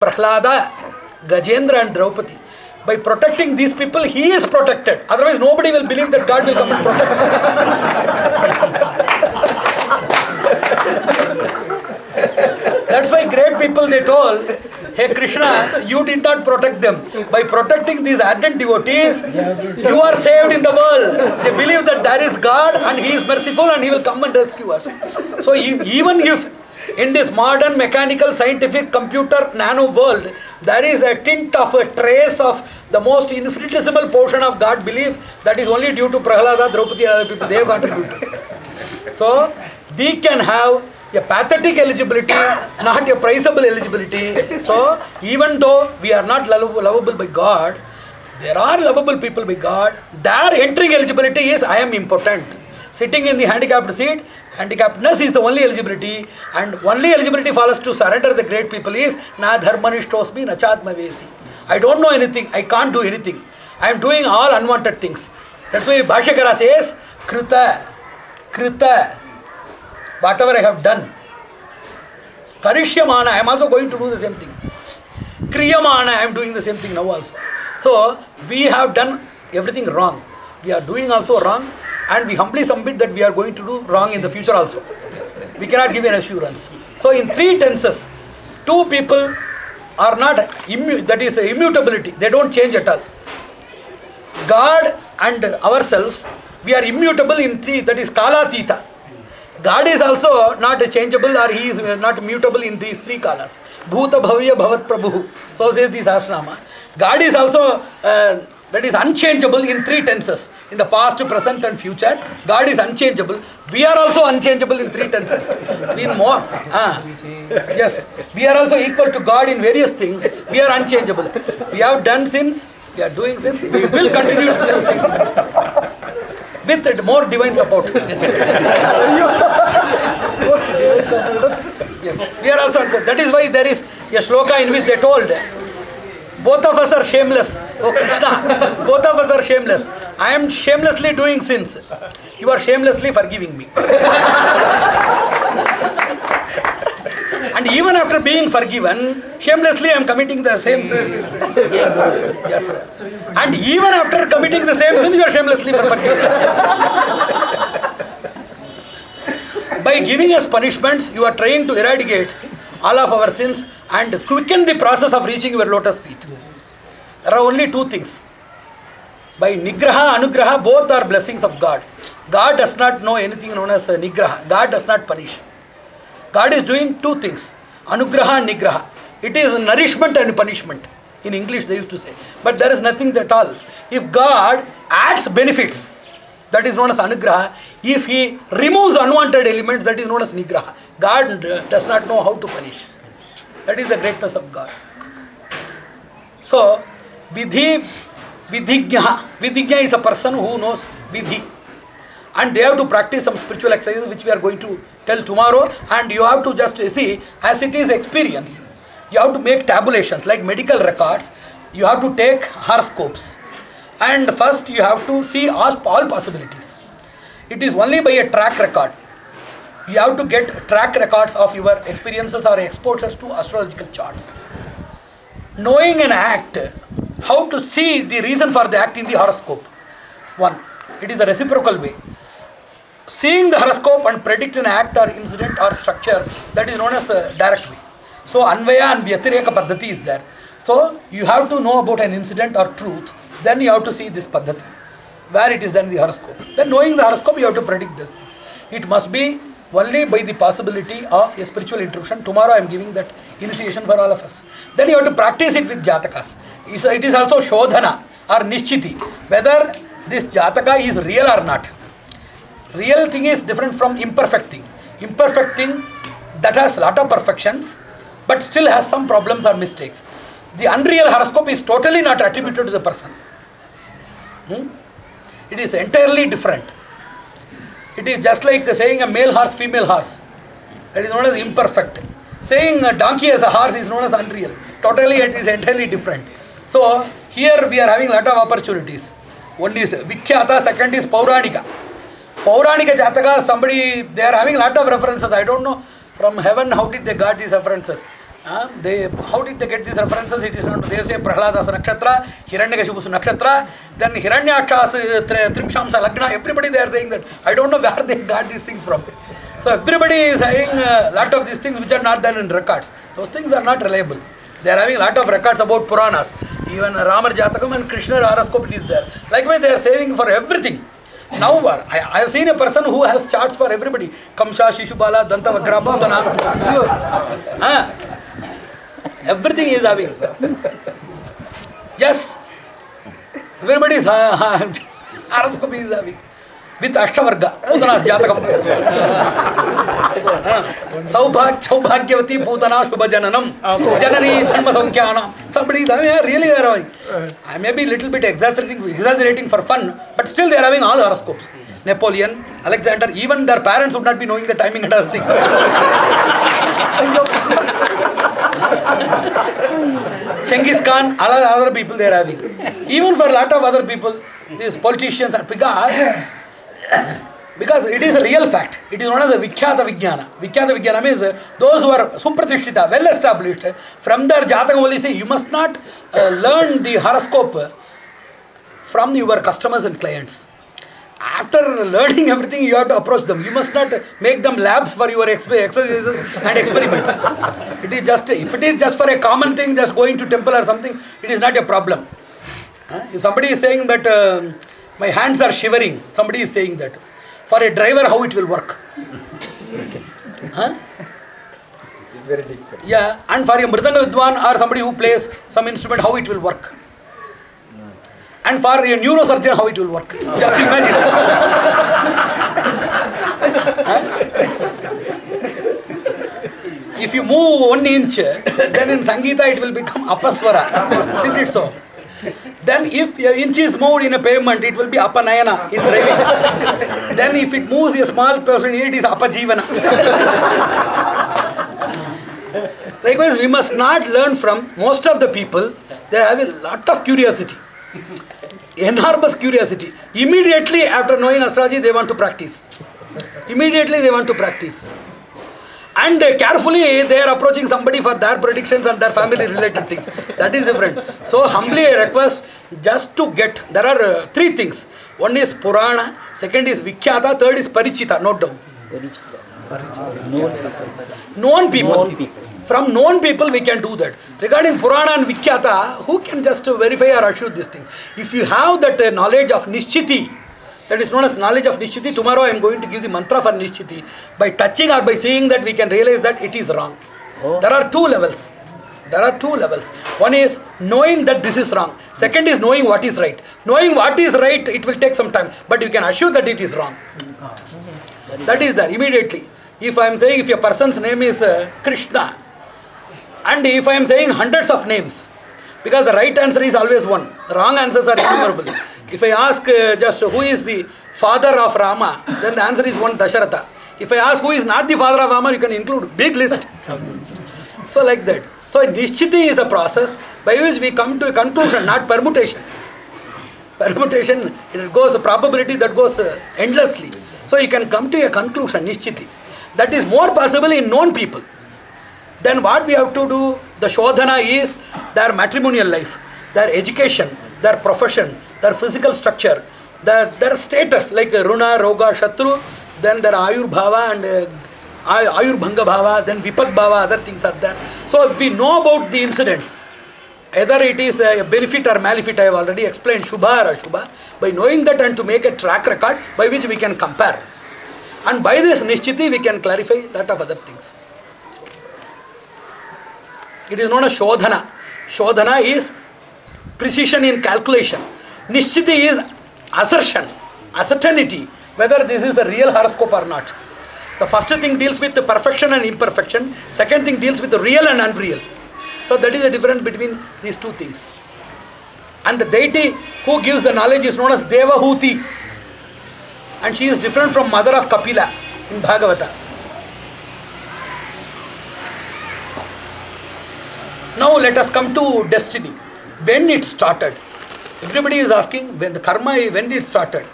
Prahlada, Gajendra and Draupadi. By protecting these people, he is protected. Otherwise, nobody will believe that God will come and protect them. That's why great people, they told, hey Krishna, you did not protect them. By protecting these ardent devotees, you are saved in the world. They believe that there is God and He is merciful and He will come and rescue us. So even if in this modern mechanical, scientific, computer, nano world, there is a tint of a trace of the most infinitesimal portion of God belief, that is only due to Prahlada, Draupadi and other people. They have contributed. So we can have a pathetic eligibility, not a priceable eligibility. So even though we are not lovable by God, there are lovable people by God. Their entering eligibility is I am important. Sitting in the handicapped seat, handicappedness is the only eligibility, and only eligibility for us to surrender the great people is na dharmanishtosmi na chatmaveti. I don't know anything, I can't do anything. I am doing all unwanted things. That's why Bhashyakara says krita, whatever I have done. Karishyamana, I am also going to do the same thing. Kriyamana, I am doing the same thing now also. So we have done everything wrong. We are doing also wrong, and we humbly submit that we are going to do wrong in the future also. We cannot give an assurance. So in three tenses, two people are not, that is immutability, they don't change at all. God and ourselves, we are immutable in three, that is kalatita. God is also not changeable, or He is not mutable in these three kalas. Bhuta bhavya bhavat prabhu. So says the Sahasranama. God is also that is unchangeable in three tenses. In the past, present and future, God is unchangeable. We are also unchangeable in three tenses. In more, yes, we are also equal to God in various things. We are unchangeable. We have done sins, we are doing sins, we will continue to do sins. With more divine support. Yes, we are also unchangeable. That is why there is a shloka in which they told, both of us are shameless. Oh Krishna, both of us are shameless. I am shamelessly doing sins. You are shamelessly forgiving me. And even after being forgiven, shamelessly I am committing the same sins. Yes, sir. And even after committing the same sins, you are shamelessly forgiven. By giving us punishments, you are trying to eradicate all of our sins and quicken the process of reaching your lotus feet. There are only two things. By nigraha, anugraha, both are blessings of God. God does not know anything known as nigraha. God does not punish. God is doing two things, anugraha and nigraha. It is nourishment and punishment. In English they used to say. But there is nothing at all. If God adds benefits, that is known as anugraha. If He removes unwanted elements, that is known as nigraha. God does not know how to punish. That is the greatness of God. So, vidhigya is a person who knows vidhi. And they have to practice some spiritual exercises which we are going to tell tomorrow. And you have to just see, as it is experience, you have to make tabulations like medical records. You have to take horoscopes. And first you have to see all possibilities. It is only by a track record. You have to get track records of your experiences or exposures to astrological charts. Knowing an act, how to see the reason for the act in the horoscope. One, it is a reciprocal way. Seeing the horoscope and predict an act or incident or structure, that is known as a direct way. So Anvaya and Vyatireka Paddhati is there. So you have to know about an incident or truth, then you have to see this Paddhati, where it is done in the horoscope. Then knowing the horoscope, you have to predict these things. It must be only by the possibility of a spiritual intrusion. Tomorrow I am giving that initiation for all of us. Then you have to practice it with Jatakas. It is also Shodhana or Nishchiti, whether this Jataka is real or not. Real thing is different from imperfect thing. Imperfect thing that has lot of perfections but still has some problems or mistakes. The unreal horoscope is totally not attributed to the person. It is entirely different. It is just like saying a male horse, female horse. That is known as imperfect. Saying a donkey as a horse is known as unreal. Totally it is entirely different. So here we are having a lot of opportunities. One is Vikhyata, second is Pauranika. Pauranika Jataka, somebody, they are having a lot of references. I don't know from heaven how did they got these references. How did they get these references? It is not. They say Prahlada's nakshatra, Hiranyakashipu's nakshatra, then Hiranyaksha's Trimshamsa Lagna. Everybody they are saying that. I don't know where they got these things from. So everybody is saying a lot of these things which are not done in records. Those things are not reliable. They are having a lot of records about Puranas. Even Ramar Jatakam and Krishna horoscope it is there. Likewise, they are saving for everything. Now, I have seen a person who has charts for everybody. Kamsha, Shishubala, Danta, Vagra, Bhutana. Everything is having. Yes. Everybody's horoscope is having. With Ashtavarga. Putana's Jatakam. Saubhagyavati Putana Shubhajananam. Janani Janma Sankhyanam. Somebody is having, really they are having. I may be a little bit exaggerating for fun, but still they are having all horoscopes. Napoleon, Alexander, even their parents would not be knowing the timing and everything. Genghis Khan, all other people they are having. Even for a lot of other people, these politicians are because it is a real fact. It is known as a Vikhyata Vijnana. Vikhyata Vijnana means those who are supratishthita, well established, from their Jatakam only say, you must not learn the horoscope from your customers and clients. After learning everything, you have to approach them. You must not make them labs for your exercises and experiments. It is just, if it is just for a common thing, just going to temple or something, it is not a problem. If somebody is saying that my hands are shivering, somebody is saying that. For a driver, how it will work? Very difficult. Yeah, and for a Mridanga Vidwan or somebody who plays some instrument, how it will work? And for a neurosurgeon, how it will work? Just imagine. If you move 1 inch, then in Sangeeta it will become Apaswara. Isn't it so? Then if an inch is moved in a pavement, it will be Apanayana in driving. Then if it moves a small person, it is Apajivana. Likewise, we must not learn from most of the people. They have a lot of curiosity. Enormous curiosity. Immediately after knowing astrology, they want to practice. Immediately they want to practice. And carefully they are approaching somebody for their predictions and their family related things. That is different. So humbly I request just to get, there are 3 things. One is Purana, second is Vikhyata, third is Parichita, note down. Known people. From known people we can do that. Regarding Purana and Vikhyata, who can just verify or assure this thing? If you have that knowledge of Nishchiti, that is known as knowledge of Nishchiti, tomorrow I am going to give the mantra for Nishchiti. By touching or by seeing that, we can realize that it is wrong. There are 2 levels. One is knowing that this is wrong. Second is knowing what is right. Knowing what is right, it will take some time, but you can assure that it is wrong. That is there immediately. If I am saying if a person's name is Krishna, and if I am saying hundreds of names, because the right answer is always one, the wrong answers are innumerable. If I ask just who is the father of Rama, then the answer is one Dasharatha. If I ask who is not the father of Rama, you can include big list. So like that. So Nishchiti is a process by which we come to a conclusion, not permutation. Permutation, it goes a probability that goes endlessly. So you can come to a conclusion, Nishchiti. That is more possible in known people. Then what we have to do, the Shodhana is their matrimonial life, their education, their profession, their physical structure, their status like Runa, Roga, Shatru, then their Ayur Bhava and Ayur Bhanga Bhava, then Vipat Bhava, other things are there. So if we know about the incidents, either it is a benefit or maleficent, I have already explained Shubha or Ashubha, by knowing that and to make a track record by which we can compare. And by this Nishchiti we can clarify a lot of other things. It is known as Shodhana. Shodhana is precision in calculation. Nishchiti is assertion, certainty, whether this is a real horoscope or not. The first thing deals with the perfection and imperfection. Second thing deals with the real and unreal. So that is the difference between these 2 things. And the deity who gives the knowledge is known as Devahuti. And she is different from mother of Kapila in Bhagavata. Now let us come to destiny. When it started. Everybody is asking when the karma, when it started.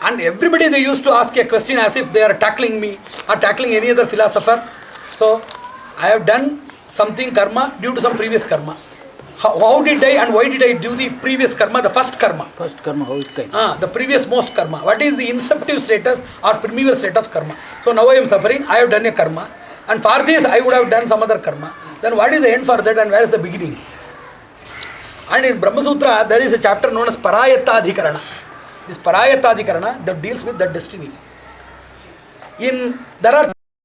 And everybody they used to ask a question as if they are tackling me or tackling any other philosopher. So I have done something karma due to some previous karma. How did I and why did I do the previous karma, the first karma? First karma, how it came? The previous most karma. What is the inceptive status or primitive state of karma? So now I am suffering, I have done a karma, and for this I would have done some other karma. Then what is the end for that and where is the beginning? And in Brahma Sutra there is a chapter known as Parayattadhikarana. This Parayattadhikarana that deals with that destiny. There are